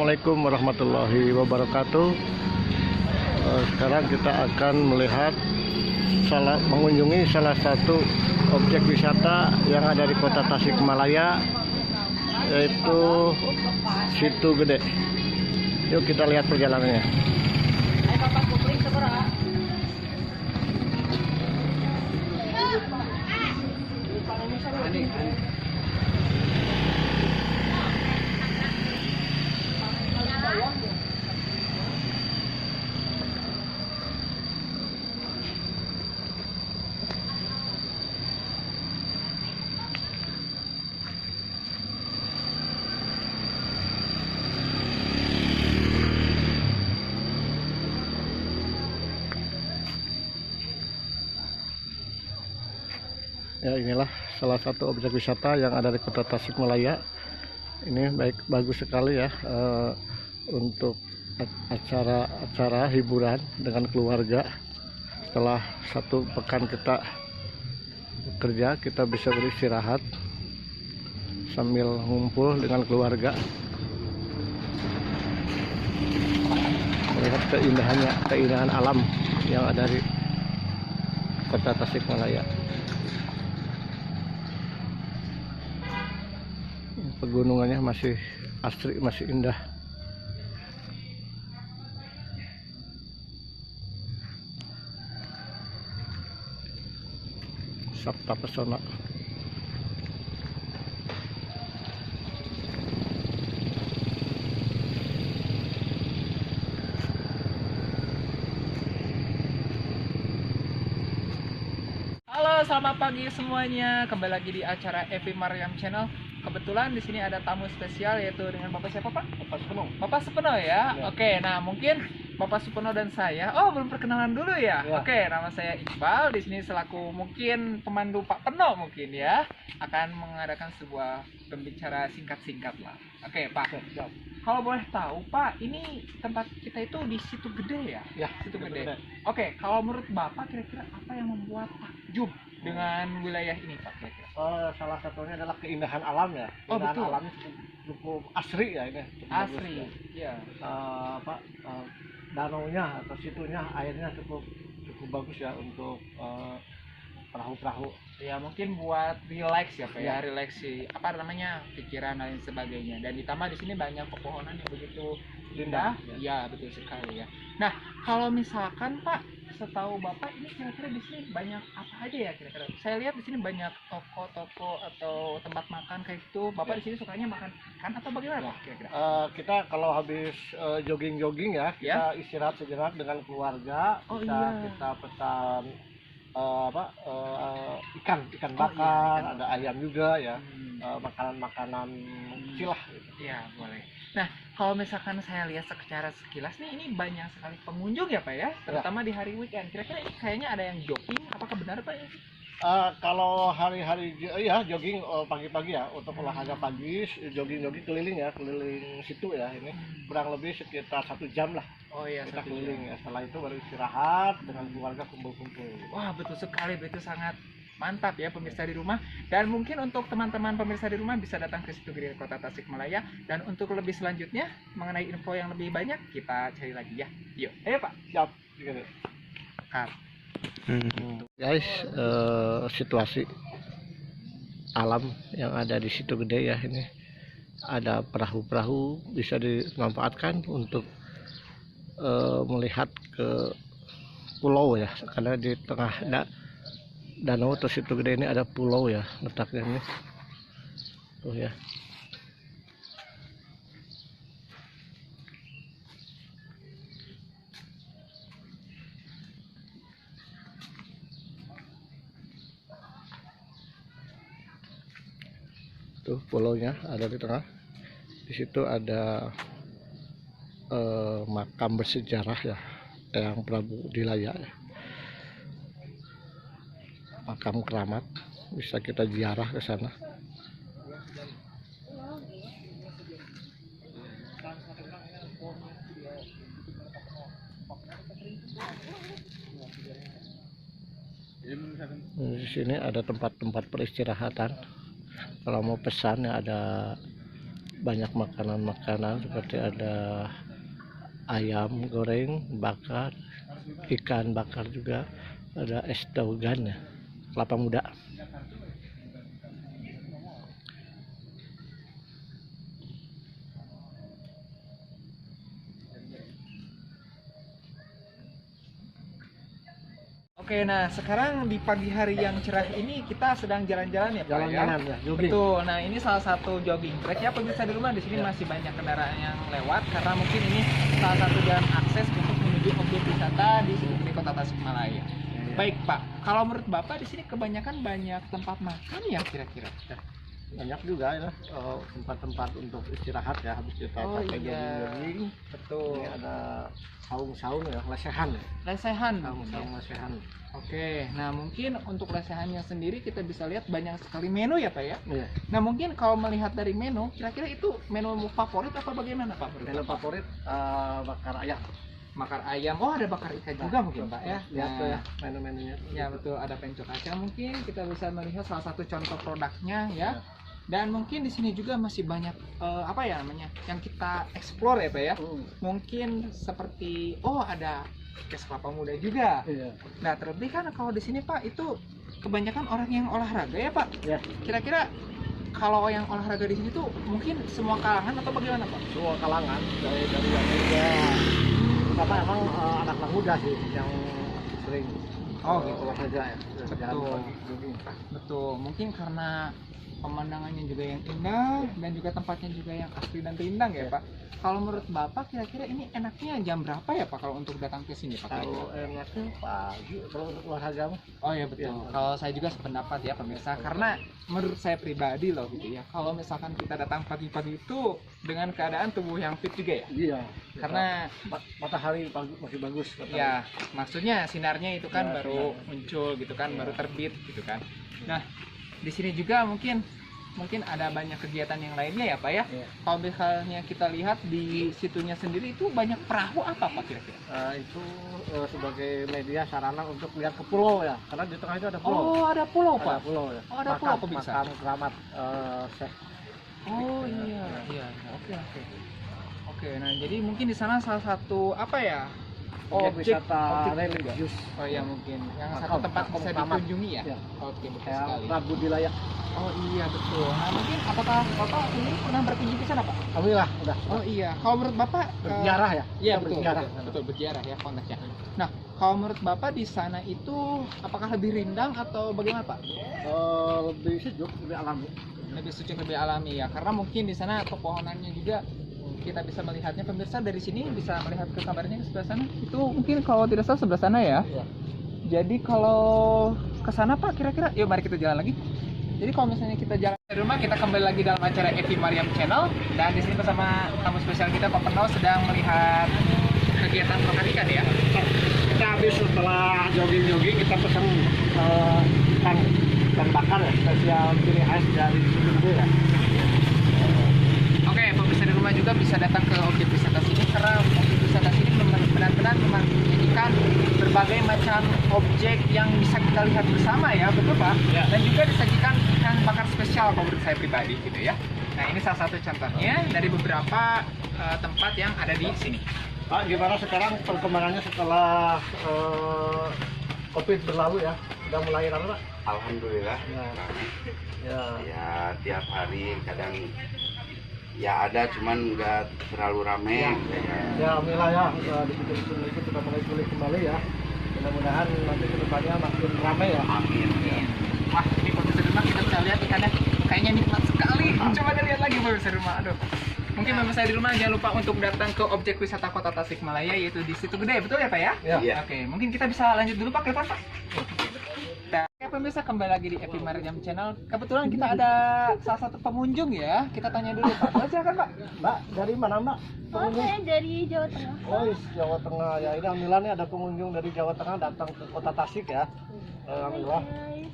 Assalamualaikum warahmatullahi wabarakatuh. Sekarang kita akan melihat mengunjungi salah satu objek wisata yang ada di Kota Tasikmalaya, yaitu Situ Gede. Yuk kita lihat perjalanannya. Ya, inilah salah satu objek wisata yang ada di Kota Tasikmalaya. Ini bagus sekali ya, untuk acara hiburan dengan keluarga. Setelah satu pekan kita bekerja, kita bisa beristirahat sambil ngumpul dengan keluarga, melihat keindahan alam yang ada di Kota Tasikmalaya. Pegunungannya masih asri, masih indah. Sabta Pesona. Halo, selamat pagi semuanya. Kembali lagi di acara Evi Mariam Channel. Kebetulan di sini ada tamu spesial, yaitu dengan Bapak siapa, Pak? Bapak Supeno. Bapak Supeno ya? Ya. Oke, nah mungkin Bapak Supeno dan saya, belum perkenalan dulu ya? Ya. Oke, nama saya Iqbal. Di sini selaku mungkin pemandu Pak Peno mungkin ya, akan mengadakan sebuah pembicara singkat-singkat lah. Oke, Pak. Siap. Kalau boleh tahu, Pak, ini tempat kita itu di Situ Gede ya? Ya, Situ Gede. Oke, kalau menurut Bapak kira-kira apa yang membuat takjub dengan wilayah ini, Pak, kira-kira? Salah satunya adalah keindahan alam ya. Oh, Keindahan betul. alamnya cukup asri ya ini. Cukup bagus Asli, ya. ya. Danaunya atau situnya, airnya cukup bagus ya untuk perahu-perahu. Ya mungkin buat relax ya, Pak ya, Ya. relax sih, apa namanya, pikiran dan lain sebagainya. Dan ditambah di sini banyak pepohonan yang begitu indah. Indah, Ya, betul sekali ya. Nah, kalau misalkan Pak, setahu Bapak ini kira-kira di sini banyak apa aja ya kira-kira? Saya lihat di sini banyak toko-toko atau tempat makan kayak gitu. Bapak Ya. di sini sukanya makan ikan atau bagaimana, Ya. Pak, kira-kira? Kita kalau habis jogging ya, kita Ya. istirahat sejenak dengan keluarga. Oh, Kita iya. kita pesan ikan Oh, iya, bakar, ikan ada bakar. ayam juga ya. Hmm. Makanan kecil lah gitu. Ya, boleh. Nah, kalau misalkan saya lihat secara sekilas nih, ini banyak sekali pengunjung ya, Pak ya, terutama di hari weekend. Kira-kira ini kayaknya ada yang jogging, apakah benar, Pak? Kalau hari-hari ya jogging pagi-pagi ya, untuk olahraga pagi, jogging keliling situ ya. Ini kurang lebih sekitar 1 jam lah Oh iya, kita 1 keliling jam. ya. Setelah itu baru istirahat dengan keluarga, kumpul-kumpul. Wah, betul sekali, itu sangat mantap ya pemirsa di rumah. Dan mungkin untuk teman-teman pemirsa di rumah bisa datang ke Situ Gede Kota Tasikmalaya. Dan untuk lebih selanjutnya mengenai info yang lebih banyak, kita cari lagi ya. Yuk, ayo Pak. Siap gitu. Kar. Guys, situasi alam yang ada di Situ Gede ya, ini ada perahu-perahu bisa dimanfaatkan untuk melihat ke pulau ya, karena di tengah danau atau Situ Gede ini ada pulau ya letaknya ini tuh ya. Tuh pulaunya ada di tengah. Di situ ada makam bersejarah ya, yang Prabu Dilaya ya. Makam keramat, bisa kita ziarah ke sana. Di sini ada tempat-tempat peristirahatan. Kalau mau pesan ya ada banyak makanan-makanan seperti ada ayam goreng bakar, ikan bakar juga, ada es taugan ya, kelapa muda. Oke, nah sekarang di pagi hari yang cerah ini kita sedang jalan-jalan ya Pak ya? Jalan-jalan ya, jogging. Betul. Nah ini salah satu jogging track ya pemirsa di rumah. Di sini Ya. masih banyak kendaraan yang lewat karena mungkin ini salah satu jalan akses untuk menuju objek wisata di Kota Tasikmalaya. Baik Pak, kalau menurut Bapak di sini kebanyakan banyak tempat makan ya kira-kira? Banyak juga ya tempat-tempat untuk istirahat ya, habis kita Oh capek iya, jogging. betul. Ini ada saung-saung ya, lesehan ya, Lesehan. saung-saung lesehan. Oke, nah mungkin untuk lesehannya sendiri kita bisa lihat banyak sekali menu ya Pak ya? Iya. Nah mungkin kalau melihat dari menu, kira-kira itu menu favorit apa bagaimana Pak? Menu favorit bakar ayam. Bakar ayam, oh ada bakar ikan juga mungkin Pak ya? Lihat tuh Nah, ya menu-menunya. ya betul, ada pencok kaca mungkin kita bisa melihat salah satu contoh produknya ya. Dan mungkin di sini juga masih banyak apa ya namanya yang kita explore ya Pak ya. Mungkin seperti ada es kelapa muda juga. Iya. Nah terlebih kan kalau di sini Pak itu kebanyakan orang yang olahraga ya Pak. Ya, Kira-kira kalau yang olahraga di sini tuh mungkin semua kalangan atau bagaimana Pak? semua kalangan dari yang muda. Karena emang anak-anak muda sih yang sering olahraga ya. Jalan Betul. pagi, jogging. Betul, mungkin karena pemandangannya juga yang indah dan juga tempatnya juga yang asli dan rindang ya Pak. Kalau menurut Bapak kira-kira ini enaknya jam berapa ya Pak kalau untuk datang ke sini Pak? Kalau enaknya pagi kalau untuk olahraga mah. Oh ya betul. Kalau saya juga sependapat ya pemirsa, karena menurut saya pribadi loh gitu ya. Kalau misalkan kita datang pagi-pagi itu dengan keadaan tubuh yang fit juga ya. Iya. Karena Matahari pagi masih bagus. ya maksudnya sinarnya itu kan Ya, baru sinar. muncul gitu kan, Ya. baru terbit gitu kan. Nah di sini juga mungkin ada banyak kegiatan yang lainnya ya Pak ya. Iya. Kalau misalnya kita lihat di situnya sendiri itu banyak perahu apa Pak kira-kira? Itu sebagai media sarana untuk lihat ke pulau ya, karena di tengah itu ada pulau. Oh ada pulau Ada Pak. pulau ya. Oh, ada pulau, kok bisa? Makam keramat Syekh. Oh iya iya oke oke. Oke, nah jadi mungkin di sana salah satu apa ya? Objek wisata objek- religius. Oh iya mungkin yang Makam- satu tempat makam bisa keramat. dikunjungi ya. Ya. Oke betul Kayak sekali. Prabu Dilaya. Oh iya betul. Nah mungkin apakah Bapak sendiri pernah berkunjung ke sana Pak? Alhamdulillah udah. Oh iya. Kalau menurut Bapak Berziarah ya? Iya Kita betul, berziarah. betul berziarah ya konteksnya. Nah kalau menurut Bapak di sana itu apakah lebih rindang atau bagaimana Pak? Lebih sejuk, lebih alami. Lebih sejuk lebih alami ya karena mungkin di sana pepohonannya juga kita bisa melihatnya pemirsa dari sini bisa melihat ke kabarnya ke sebelah sana itu mungkin kalau tidak salah sebelah sana ya. Iya. Jadi kalau ke sana Pak kira-kira yuk mari kita jalan lagi. Jadi kalau misalnya kita jalan dari rumah kita kembali lagi dalam acara Evi Mariam Channel dan di sini bersama tamu spesial kita Pak Peno sedang melihat kegiatan bakar ikan ya. Kita habis setelah jogging kita pesan ikan bakar ya, spesial ciri khas dari Sumber ya. Oke, pemirsa di rumah juga bisa datang ke objek wisata sini karena objek wisata sini benar-benar menyajikan berbagai macam objek yang bisa kita lihat bersama ya, betul Pak? Ya. Dan juga disajikan ikan bakar spesial kalau menurut saya pribadi gitu ya. Nah ini salah satu contohnya dari beberapa tempat yang ada di sini. Pak, gimana sekarang perkembangannya setelah COVID berlalu ya? Udah mulai rame Pak? Alhamdulillah. Ya. Ya. Ya tiap hari kadang ya ada cuman nggak terlalu rame. Ya, alhamdulillah ya, dikit-dikit sudah mulai pulih kembali ya. Mudah-mudahan nanti kedepannya makin ramai ya. Amin. Wah ini pemirsa di rumah kita bisa lihat ikannya kayaknya nikmat sekali. Coba dilihat lagi pemirsa di rumah. Aduh. Mungkin pemirsa di rumah jangan lupa untuk datang ke objek wisata Kota Tasikmalaya yaitu di Situ Gede, betul ya Pak ya? Ya. Iya. Oke, mungkin kita bisa lanjut dulu Pak ke depan Pak. Nah, pemirsa kembali lagi di Evi Mariam Channel. Kebetulan kita ada salah satu pengunjung ya. Kita tanya dulu Pak. Oh, silakan Pak. Mbak, dari mana Mbak? Oh, saya dari Jawa Tengah. Oh, Jawa Tengah ya. Ini alhamdulillah nih ada pengunjung dari Jawa Tengah datang ke Kota Tasik ya. Alhamdulillah. Guys.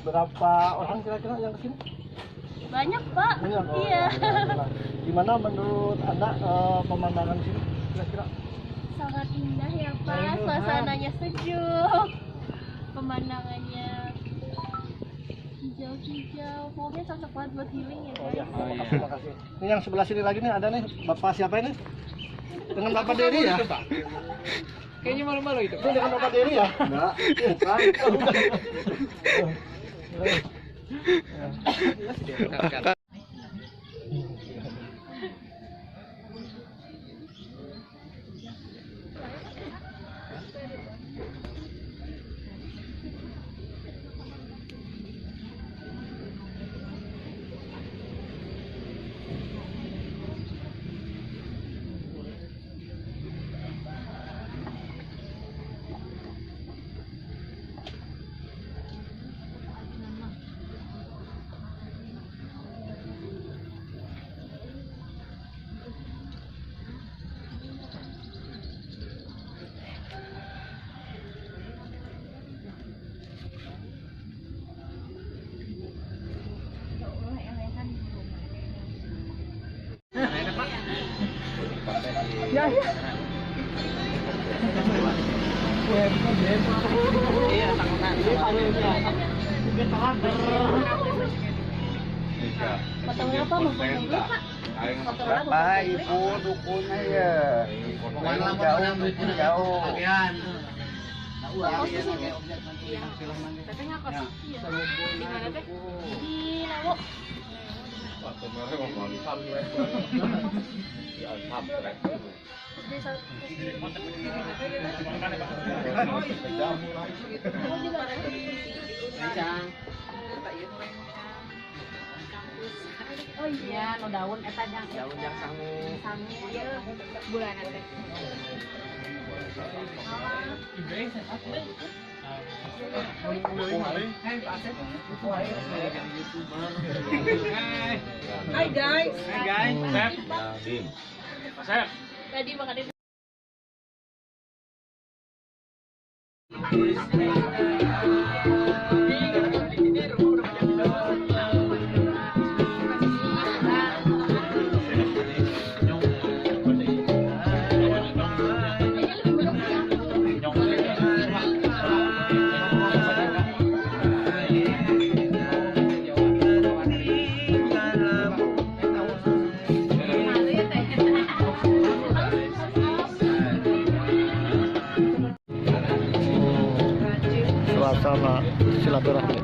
Berapa orang kira-kira yang kesini? Banyak Pak. Banyak. Oh, Iya. alhamdulillah. Gimana menurut Anda pemandangan sini kira-kira? Sangat indah ya Pak. Indah. Suasananya sejuk. Pemandangannya hijau-hijau. Ya, pokoknya cocok banget buat healing ya Oh guys. ya, makasih. Ini yang sebelah sini lagi nih ada nih Bapak siapa ini? Dengan Bapak Dery ya? Kayaknya malu-malu itu. Itu dengan Bapak Dery ya? Enggak, bukan. Fotonya apa? Mau foto dulu Pak? Berapa ibu dukunnya ya? Jauh. Katanya kos ya. Di mana teh? Di Lawo. Di satu. Kamu juga ada? Oh iya, no daun eta jang. Daun yang sangu. Sangu ieu bulanan teh. Hai guys. Sep. Tadi makan itu. Suasana silaturahmi.